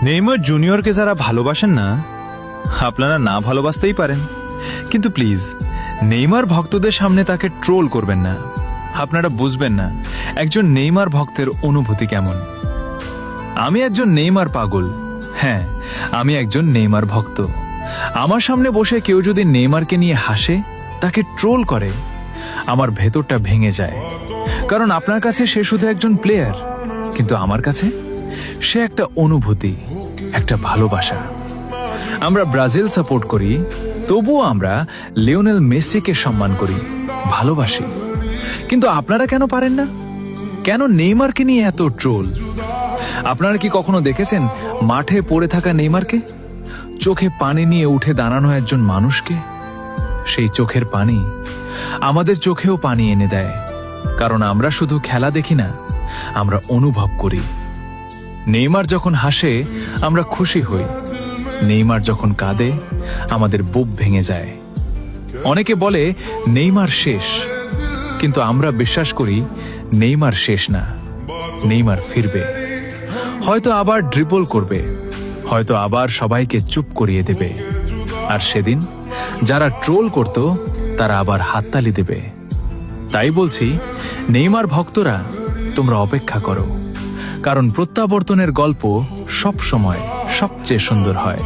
Neymar জুনিয়রকে যারা ভালোবাসেন না, আপনারা না ভালোবাসতেই পারেন, কিন্তু প্লিজ নেইমার ভক্তদের সামনে তাকে ট্রোল করবেন না। আপনারা বুঝবেন না একজন নেইমার ভক্তের অনুভূতি কেমন। আমি একজন নেইমার পাগল। হ্যাঁ, আমি একজন নেইমার ভক্ত। আমার সামনে বসে কেউ যদি নেইমারকে নিয়ে হাসে, তাকে ট্রোল করে, আমার ভেতরটা ভেঙে যায়। কারণ আপনার কাছে সে শুধু একজন প্লেয়ার, কিন্তু আমার কাছে সে একটা অনুভূতি, একটা ভালোবাসা। আমরা ব্রাজিল সাপোর্ট করি, তবুও আমরা লিওনেল মেসিকে সম্মান করি, ভালোবাসি। কিন্তু আপনারা কেন পারেন না? কেন নেইমারকে নিয়ে এত ট্রোল? আপনারা কি কখনো দেখেছেন মাঠে পড়ে থাকা নেইমারকে? চোখে পানি নিয়ে উঠে দাঁড়ানো একজন মানুষকে? সেই চোখের পানি আমাদের চোখেও পানি এনে দেয়। কারণ আমরা শুধু খেলা দেখি না, আমরা অনুভব করি। নেইমার যখন হাসে আমরা খুশি হই, নেইমার যখন কাঁদে আমাদের বুক ভেঙে যায়। অনেকে বলে নেইমার শেষ, কিন্তু আমরা বিশ্বাস করি নেইমার শেষ না, নেইমার ফিরবে। হয়তো আবার ড্রিবল করবে, হয়তো আবার সবাইকে চুপ করিয়ে দেবে। আর সেদিন যারা ট্রোল করত তারা আবার হাততালি দেবে। তাই বলছি, নেইমার ভক্তরা, তোমরা অপেক্ষা করো, কারণ প্রত্যাবর্তনের গল্প সব সময় সবচেয়ে সুন্দর হয়।